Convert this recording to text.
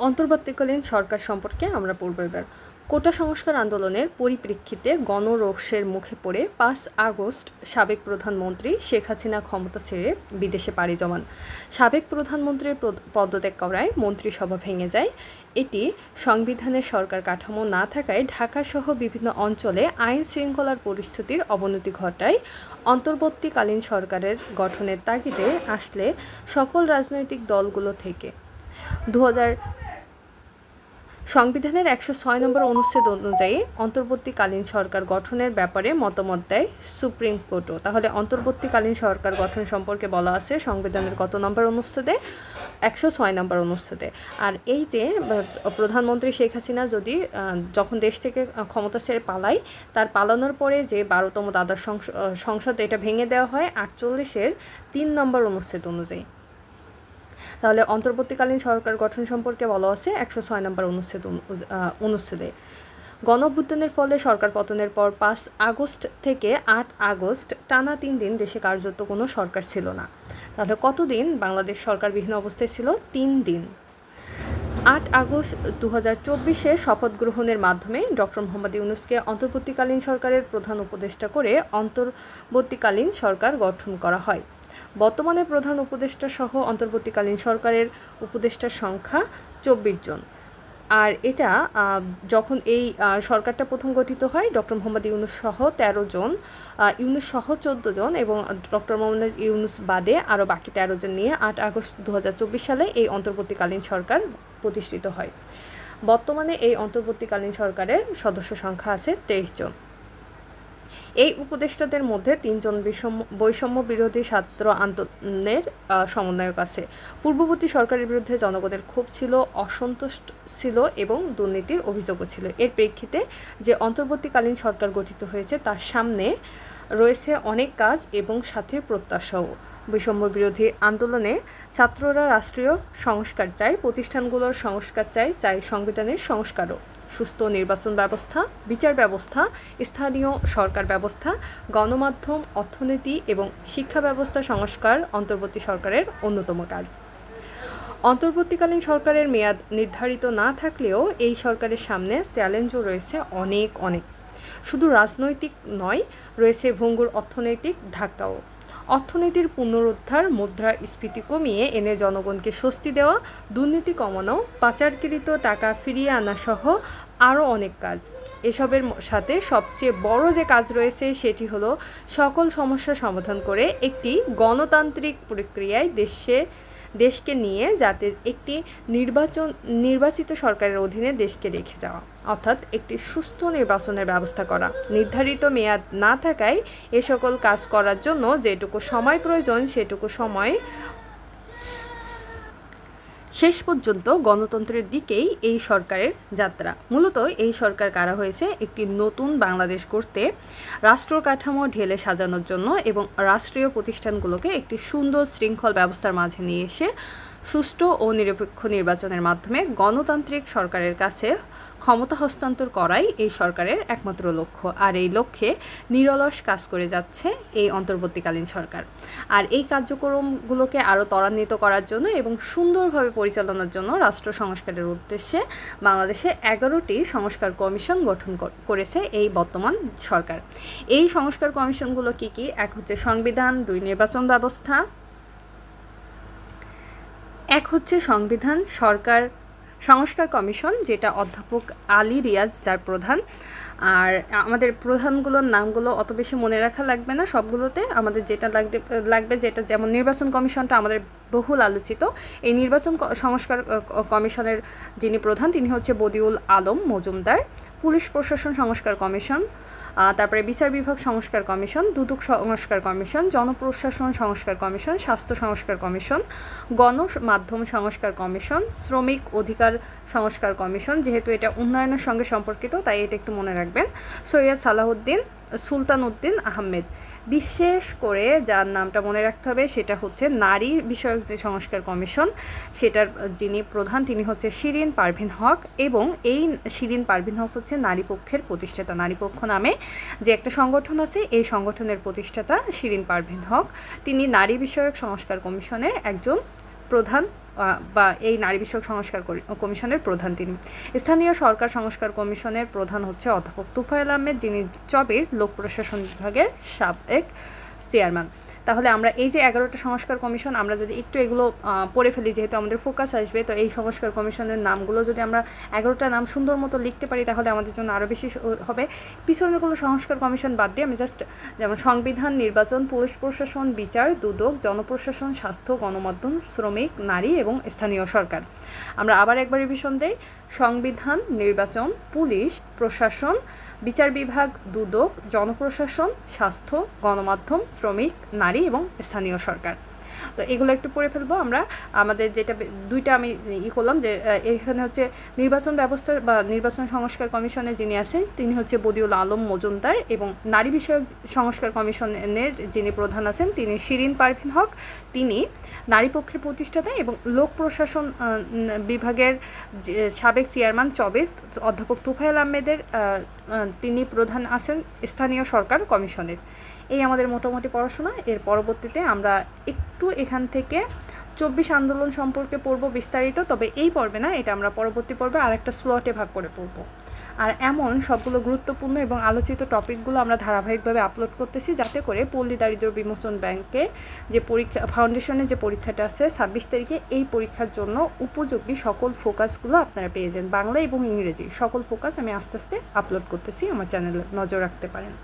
অন্তর্বর্তীকালীন সরকার সম্পর্কে আমরা পড়ব এবার। কোটা সংস্কার আন্দোলনের পরিপ্রেক্ষিতে গণরোষের মুখে পড়ে 5 আগস্ট সাবেক প্রধানমন্ত্রী শেখ হাসিনা ক্ষমতা ছেড়ে বিদেশে পাড়ি জমান। সাবেক প্রধানমন্ত্রীর পদত্যাগ করায় মন্ত্রিসভা ভেঙে যায়। এটি সংবিধানের সরকার কাঠামো না থাকায় ঢাকাসহ বিভিন্ন অঞ্চলে আইন শৃঙ্খলার পরিস্থিতির অবনতি ঘটায়। অন্তর্বর্তীকালীন সরকারের গঠনের তাগিদে আসলে সকল রাজনৈতিক দলগুলো থেকে সংবিধানের 106 নম্বর অনুচ্ছেদ অনুযায়ী অন্তর্বর্তীকালীন সরকার গঠনের ব্যাপারে মতামত দেয় সুপ্রিম কোর্টও। তাহলে অন্তর্বর্তীকালীন সরকার গঠন সম্পর্কে বলা আছে সংবিধানের কত নম্বর অনুচ্ছেদে? 106 নম্বর অনুচ্ছেদে। আর এই যে প্রধানমন্ত্রী শেখ হাসিনা যখন দেশ থেকে ক্ষমতা ছেড়ে পালায়, তার পালানোর পরে যে 12তম দ্বাদশ সংসদ এটা ভেঙে দেওয়া হয় 48-এর 3 নম্বর অনুচ্ছেদ অনুযায়ী। তাহলে অন্তর্বর্তীকালীন সরকার গঠন সম্পর্কে বলা আছে 106 নম্বর অনুচ্ছেদে। গণঅভ্যুত্থানের ফলে সরকার পতনের পর 5 আগস্ট থেকে 8 আগস্ট টানা 3 দিন দেশে কার্যত কোনো সরকার ছিল না। তাহলে কতদিন বাংলাদেশ সরকারবিহীন অবস্থায় ছিল? 3 দিন। 8 আগস্ট 2024-এ শপথ গ্রহণের মাধ্যমে ডক্টর মোহাম্মদ ইউনূসকে অন্তর্বর্তীকালীন সরকারের প্রধান উপদেষ্টা করে অন্তর্বর্তীকালীন সরকার গঠন করা হয়। বর্তমানে প্রধান উপদেষ্টা সহ অন্তর্বর্তীকালীন সরকারের উপদেষ্টার সংখ্যা 24 জন। আর এটা যখন এই সরকারটা প্রথম গঠিত হয় ডক্টর মোহাম্মদ ইউনূস সহ 13 জন, ইউনূস সহ 14 জন এবং ডক্টর মোহাম্মদ ইউনূস বাদে আরও বাকি 13 জন নিয়ে 8 আগস্ট 2024 সালে এই অন্তর্বর্তীকালীন সরকার প্রতিষ্ঠিত হয়। বর্তমানে এই অন্তর্বর্তীকালীন সরকারের সদস্য সংখ্যা আছে 23 জন। এই উপদেষ্টাদের মধ্যে 3 জন বৈষম্য বিরোধী ছাত্র আন্দোলনের সমন্বয়ক আছে। পূর্ববর্তী সরকারের বিরুদ্ধে জনগণের ক্ষোভ ছিল, অসন্তোষ ছিল এবং দুর্নীতির অভিযোগও ছিল। এর প্রেক্ষিতে যে অন্তর্বর্তীকালীন সরকার গঠিত হয়েছে তার সামনে রয়েছে অনেক কাজ এবং সাথে প্রত্যাশাও। বৈষম্য বিরোধী আন্দোলনে ছাত্ররা রাষ্ট্রীয় সংস্কার চায়, প্রতিষ্ঠানগুলোর সংস্কার চায় সংবিধানের সংস্কারও, সুস্থ নির্বাচন ব্যবস্থা, বিচার ব্যবস্থা, স্থানীয় সরকার ব্যবস্থা, গণমাধ্যম, অর্থনীতি এবং শিক্ষা ব্যবস্থা সংস্কার অন্তর্বর্তী সরকারের অন্যতম কাজ। অন্তর্বর্তীকালীন সরকারের মেয়াদ নির্ধারিত না থাকলেও এই সরকারের সামনে চ্যালেঞ্জও রয়েছে অনেক। শুধু রাজনৈতিক নয়, রয়েছে ভঙ্গুর অর্থনৈতিক ধাক্কাও। অর্থনীতির পুনরুদ্ধার, মুদ্রাস্ফীতি কমিয়ে এনে জনগণকে স্বস্তি দেওয়া, দুর্নীতি কমানো, পাচারকৃত টাকা ফিরিয়ে আনা সহ আরও অনেক কাজ। এসবের সাথে সবচেয়ে বড় যে কাজ রয়েছে সেটি হলো সকল সমস্যা সমাধান করে একটি গণতান্ত্রিক প্রক্রিয়ায় দেশকে নিয়ে যাতে একটি নির্বাচিত সরকারের অধীনে দেশকে রেখে যাওয়া, অর্থাৎ একটি সুস্থ নির্বাচনের ব্যবস্থা করা। নির্ধারিত মেয়াদ না থাকায় এ সকল কাজ করার জন্য যেটুকু সময় প্রয়োজন সেটুকু সময় শেষ পর্যন্ত গণতন্ত্রের দিকেই এই সরকারের যাত্রা। মূলত এই সরকার কারা হয়েছে একটি নতুন বাংলাদেশ গড়তে, রাষ্ট্র কাঠামো ঢেলে সাজানোর জন্য এবং রাষ্ট্রীয় প্রতিষ্ঠানগুলোকে একটি সুন্দর শৃঙ্খল ব্যবস্থার মাঝে নিয়ে এসে সুষ্ঠু ও নিরপেক্ষ নির্বাচনের মাধ্যমে গণতান্ত্রিক সরকারের কাছে ক্ষমতা হস্তান্তর করাই এই সরকারের একমাত্র লক্ষ্য। আর এই লক্ষ্যে নিরলস কাজ করে যাচ্ছে এই অন্তর্বর্তীকালীন সরকার। আর এই কার্যক্রমগুলোকে আরও ত্বরান্বিত করার জন্য এবং সুন্দরভাবে পরিচালনার জন্য রাষ্ট্র সংস্কারের উদ্দেশ্যে বাংলাদেশে 11টি সংস্কার কমিশন গঠন করেছে এই বর্তমান সরকার। এই সংস্কার কমিশনগুলো কি? এক হচ্ছে সংবিধান, 2 নির্বাচন ব্যবস্থা, এক হচ্ছে সংবিধান সংস্কার কমিশন যেটা অধ্যাপক আলী রিয়াজ যার প্রধান। আর আমাদের প্রধানগুলোর নামগুলো অত বেশি মনে রাখা লাগবে না, সবগুলোতে আমাদের যেটা লাগবে যেটা যেমন নির্বাচন কমিশনটা আমাদের বহুল আলোচিত। এই নির্বাচন সংস্কার কমিশনের যিনি প্রধান তিনি হচ্ছে বদিউল আলম মজুমদার। পুলিশ প্রশাসন সংস্কার কমিশন, তারপরে বিচার বিভাগ সংস্কার কমিশন, দুদক সংস্কার কমিশন, জনপ্রশাসন সংস্কার কমিশন, স্বাস্থ্য সংস্কার কমিশন, গণমাধ্যম সংস্কার কমিশন, শ্রমিক অধিকার সংস্কার কমিশন, যেহেতু এটা উন্নয়নের সঙ্গে সম্পর্কিত তাই এটা একটু মনে রাখবেন, সৈয়দ সালাহুদ্দিন সুলতান উদ্দিন আহমেদ। বিশেষ করে যার নামটা মনে রাখতে হবে সেটা হচ্ছে নারী বিষয়ক যে সংস্কার কমিশন সেটার যিনি প্রধান তিনি হচ্ছে শিরিন পারভীন হক, এবং এই শিরিন পারভীন হক হচ্ছে নারী পক্ষের প্রতিষ্ঠাতা। নারী পক্ষ নামে যে একটা সংগঠন আছে এই সংগঠনের প্রতিষ্ঠাতা শিরিন পারভীন হক, তিনি নারী বিষয়ক সংস্কার কমিশনের একজন প্রধান বা এই নারী বিষয়ক সংস্কার কমিশনের প্রধান তিনি। স্থানীয় সরকার সংস্কার কমিশনের প্রধান হচ্ছে অধ্যাপক তুফাইল আহমেদ, যিনি চবির লোক প্রশাসন বিভাগের সাবেক চেয়ারম্যান। তাহলে আমরা এই যে 11টা সংস্কার কমিশন, আমরা যদি একটু এগুলো পড়ে ফেলি, যেহেতু আমাদের ফোকাস আসবে, তো এই সংস্কার কমিশনের নামগুলো যদি আমরা 11টা নাম সুন্দর মতো লিখতে পারি তাহলে আমাদের জন্য আরও বেশি হবে। পিছনেরগুলো সংস্কার কমিশন বাদ দিয়ে আমি জাস্ট যেমন সংবিধান, নির্বাচন, পুলিশ প্রশাসন, বিচার, দুদক, জনপ্রশাসন, স্বাস্থ্য, গণমাধ্যম, শ্রমিক, নারী এবং স্থানীয় সরকার। আমরা আবার একবার রিভিশন দেই: সংবিধান, নির্বাচন, পুলিশ প্রশাসন, বিচার বিভাগ, দুদক, জনপ্রশাসন, স্বাস্থ্য, গণমাধ্যম, শ্রমিক, নারী এবং স্থানীয় সরকার। তো এগুলো একটু পড়ে ফেলবো আমরা। আমাদের যেটা দুইটা আমি করলাম যে এখানে হচ্ছে নির্বাচন ব্যবস্থা বা নির্বাচন সংস্কার কমিশনে যিনি আছেন তিনি হচ্ছে বদিউল আলম মজুমদার, এবং নারী বিষয়ক সংস্কার কমিশনের যিনি প্রধান আছেন তিনি শিরিন পারভিন হক, তিনি নারী পক্ষের প্রতিষ্ঠাতা, এবং লোক প্রশাসন বিভাগের সাবেক চেয়ারম্যান চবের অধ্যাপক তুফাইল আহমেদের তিনি প্রধান আছেন স্থানীয় সরকার কমিশনের। এই আমাদের মোটামুটি পড়াশোনা। এর পরবর্তীতে আমরা একটু এখান থেকে 24 আন্দোলন সম্পর্কে পড়ব বিস্তারিত, তবে এই পর্বে না, এটা আমরা পরবর্তী পর্বে আরেকটা স্লটে ভাগ করে পড়ব। আর এমন সবগুলো গুরুত্বপূর্ণ এবং আলোচিত টপিকগুলো আমরা ধারাবাহিকভাবে আপলোড করতেছি, যাতে করে পল্লী দারিদ্র বিমোচন ব্যাংকে যে পরীক্ষা ফাউন্ডেশনের যে পরীক্ষাটা আছে 26 তারিখে, এই পরীক্ষার জন্য উপযোগী সকল ফোকাসগুলো আপনারা পেয়ে যান। বাংলা এবং ইংরেজি সকল ফোকাস আমি আস্তে আস্তে আপলোড করতেছি, আমার চ্যানেলে নজর রাখতে পারেন।